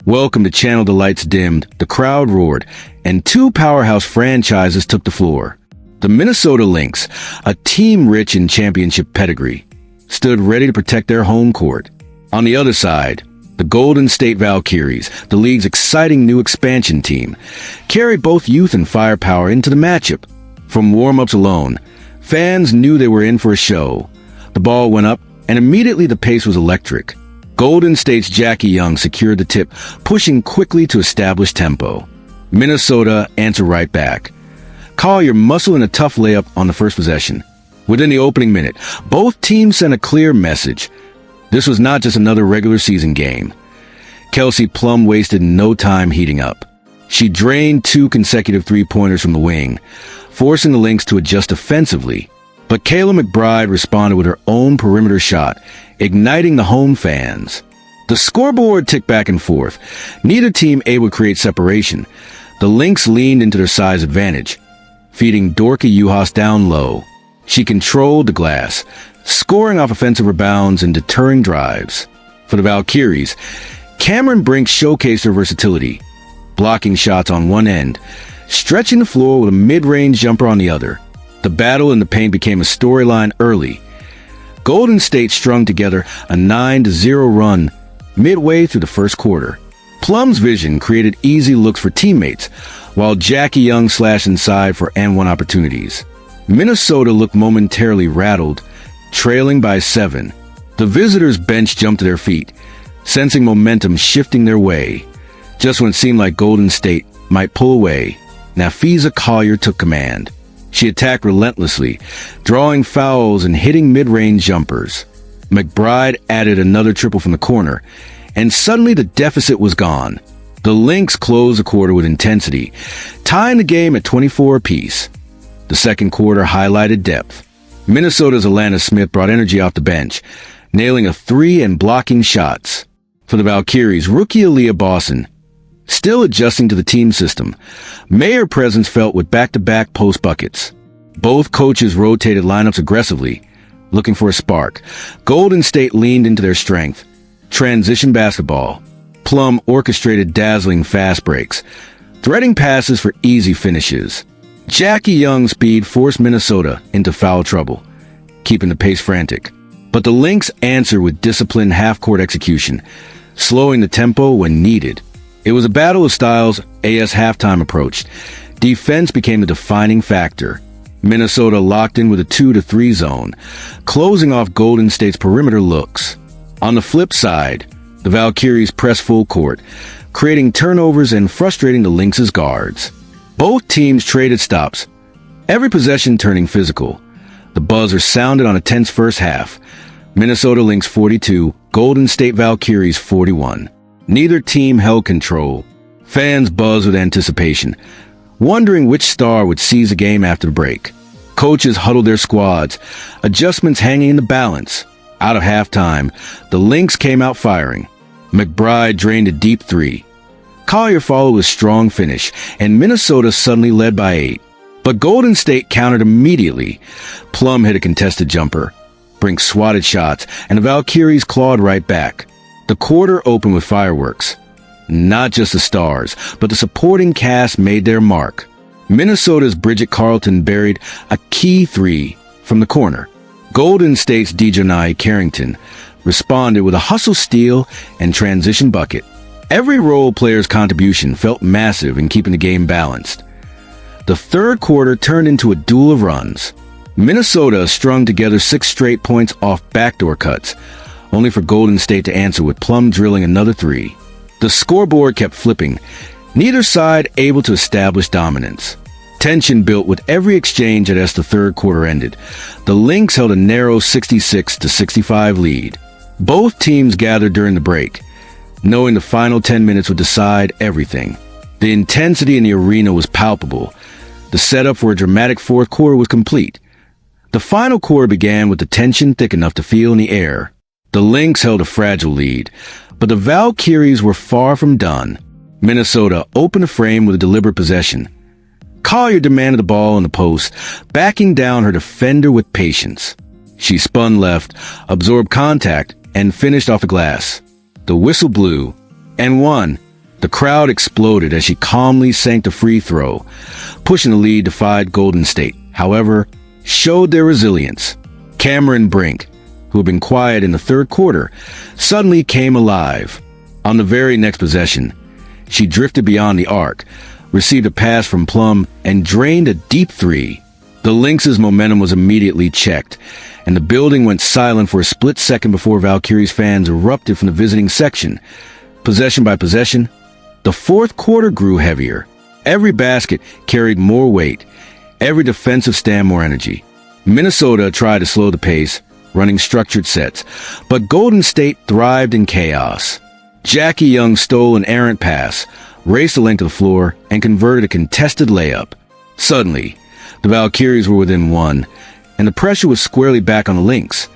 Welcome to Channel the Lights Dimmed, the crowd roared, and two powerhouse franchises took the floor. The Minnesota Lynx, a team rich in championship pedigree, stood ready to protect their home court. On the other side, the Golden State Valkyries, the league's exciting new expansion team, carried both youth and firepower into the matchup. From warm-ups alone, fans knew they were in for a show. The ball went up, and immediately the pace was electric. Golden State's Jackie Young secured the tip, pushing quickly to establish tempo. Minnesota answered right back. Collier muscled in a tough layup on the first possession. Within the opening minute, both teams sent a clear message. This was not just another regular season game. Kelsey Plum wasted no time heating up. She drained two consecutive three-pointers from the wing, forcing the Lynx to adjust offensively. But Kayla McBride responded with her own perimeter shot, igniting the home fans. The scoreboard ticked back and forth, neither team able to create separation. The Lynx leaned into their size advantage, feeding Dorka Juhas down low. She controlled the glass, scoring off offensive rebounds and deterring drives. For the Valkyries, Cameron Brink showcased her versatility, blocking shots on one end, stretching the floor with a mid-range jumper on the other. The battle in the paint became a storyline early. Golden State strung together a 9-0 run midway through the first quarter. Plum's vision created easy looks for teammates, while Jackie Young slashed inside for and-one opportunities. Minnesota looked momentarily rattled, trailing by 7. The visitors' bench jumped to their feet, sensing momentum shifting their way. Just when it seemed like Golden State might pull away, Napheesa Collier took command. She attacked relentlessly, drawing fouls and hitting mid-range jumpers. McBride added another triple from the corner, and suddenly the deficit was gone. The Lynx closed the quarter with intensity, tying the game at 24 apiece. The second quarter highlighted depth. Minnesota's Alana Smith brought energy off the bench, nailing a three and blocking shots. For the Valkyries, rookie Aaliyah Boston, still adjusting to the team system, made her presence felt with back-to-back post buckets. Both coaches rotated lineups aggressively, looking for a spark. Golden State leaned into their strength. Transition basketball. Plum orchestrated dazzling fast breaks, threading passes for easy finishes. Jackie Young's speed forced Minnesota into foul trouble, keeping the pace frantic. But the Lynx answered with disciplined half-court execution, slowing the tempo when needed. It was a battle of styles as halftime approached. Defense became the defining factor. Minnesota locked in with a 2-3 zone, closing off Golden State's perimeter looks. On the flip side, the Valkyries pressed full court, creating turnovers and frustrating the Lynx's guards. Both teams traded stops, every possession turning physical. The buzzer sounded on a tense first half. Minnesota Lynx 42, Golden State Valkyries 41. Neither team held control. Fans buzzed with anticipation, wondering which star would seize the game after the break. Coaches huddled their squads, adjustments hanging in the balance. Out of halftime, the Lynx came out firing. McBride drained a deep three. Collier followed with a strong finish, and Minnesota suddenly led by 8. But Golden State countered immediately. Plum hit a contested jumper. Brink swatted shots, and the Valkyries clawed right back. The quarter opened with fireworks. Not just the stars, but the supporting cast made their mark. Minnesota's Bridget Carlton buried a key 3 from the corner. Golden State's Dejanai Carrington responded with a hustle steal and transition bucket. Every role player's contribution felt massive in keeping the game balanced. The third quarter turned into a duel of runs. Minnesota strung together 6 straight points off backdoor cuts, only for Golden State to answer with Plum drilling another 3. The scoreboard kept flipping, neither side able to establish dominance. Tension built with every exchange as the third quarter ended. The Lynx held a narrow 66-65 lead. Both teams gathered during the break, knowing the final 10 minutes would decide everything. The intensity in the arena was palpable. The setup for a dramatic fourth quarter was complete. The final quarter began with the tension thick enough to feel in the air. The Lynx held a fragile lead, but the Valkyries were far from done. Minnesota opened the frame with a deliberate possession. Collier demanded the ball in the post, backing down her defender with patience. She spun left, absorbed contact, and finished off the glass. The whistle blew, and 1, The crowd exploded as she calmly sank the free throw, pushing the lead defied Golden State. However, showed their resilience. Cameron Brink, who had been quiet in the third quarter, suddenly came alive. On the very next possession, she drifted beyond the arc, received a pass from Plum, and drained a deep three. The Lynx's momentum was immediately checked, and the building went silent for a split second before Valkyries fans erupted from the visiting section. Possession by possession, the fourth quarter grew heavier. Every basket carried more weight, every defensive stand more energy. Minnesota tried to slow the pace, running structured sets, but Golden State thrived in chaos. Jackie Young stole an errant pass, raced the length of the floor, and converted a contested layup. Suddenly, the Valkyries were within one, and the pressure was squarely back on the Lynx.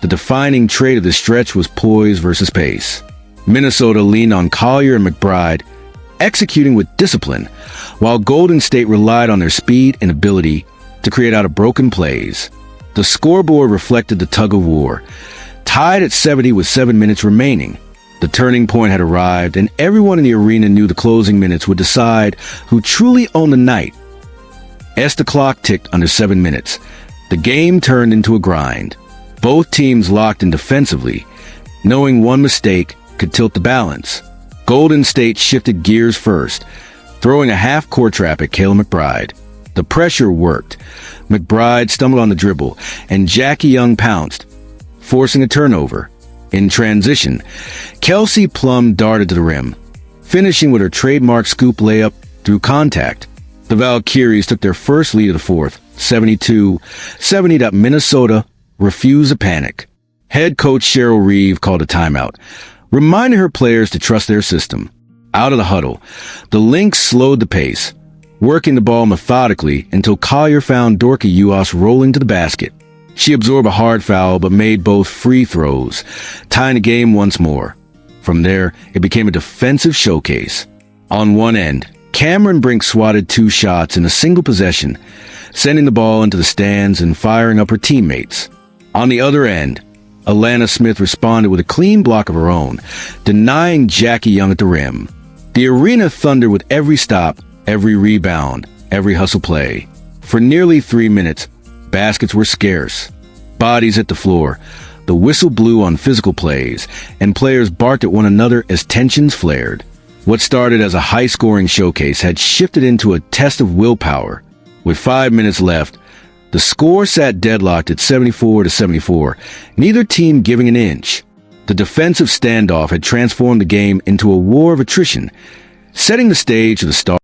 The defining trait of the stretch was poise versus pace. Minnesota leaned on Collier and McBride, executing with discipline, while Golden State relied on their speed and ability to create out of broken plays. The scoreboard reflected the tug-of-war, tied at 70 with 7 minutes remaining. The turning point had arrived, and everyone in the arena knew the closing minutes would decide who truly owned the night. As the clock ticked under 7 minutes, the game turned into a grind. Both teams locked in defensively, knowing one mistake could tilt the balance. Golden State shifted gears first, throwing a half-court trap at Kayla McBride. The pressure worked. McBride stumbled on the dribble, and Jackie Young pounced, forcing a turnover. In transition, Kelsey Plum darted to the rim, finishing with her trademark scoop layup through contact. The Valkyries took their first lead of the fourth, 72-70. That Minnesota refused to panic. Head coach Cheryl Reeve called a timeout, reminding her players to trust their system. Out of the huddle, the Lynx slowed the pace, working the ball methodically until Collier found Dorka Uos rolling to the basket. She absorbed a hard foul but made both free throws, tying the game once more. From there, it became a defensive showcase. On one end, Cameron Brink swatted 2 shots in a single possession, sending the ball into the stands and firing up her teammates. On the other end, Alana Smith responded with a clean block of her own, denying Jackie Young at the rim. The arena thundered with every stop, every rebound, every hustle play. For nearly 3 minutes, baskets were scarce. Bodies hit the floor. The whistle blew on physical plays, and players barked at one another as tensions flared. What started as a high-scoring showcase had shifted into a test of willpower. With 5 minutes left, the score sat deadlocked at 74-74, neither team giving an inch. The defensive standoff had transformed the game into a war of attrition, setting the stage for the start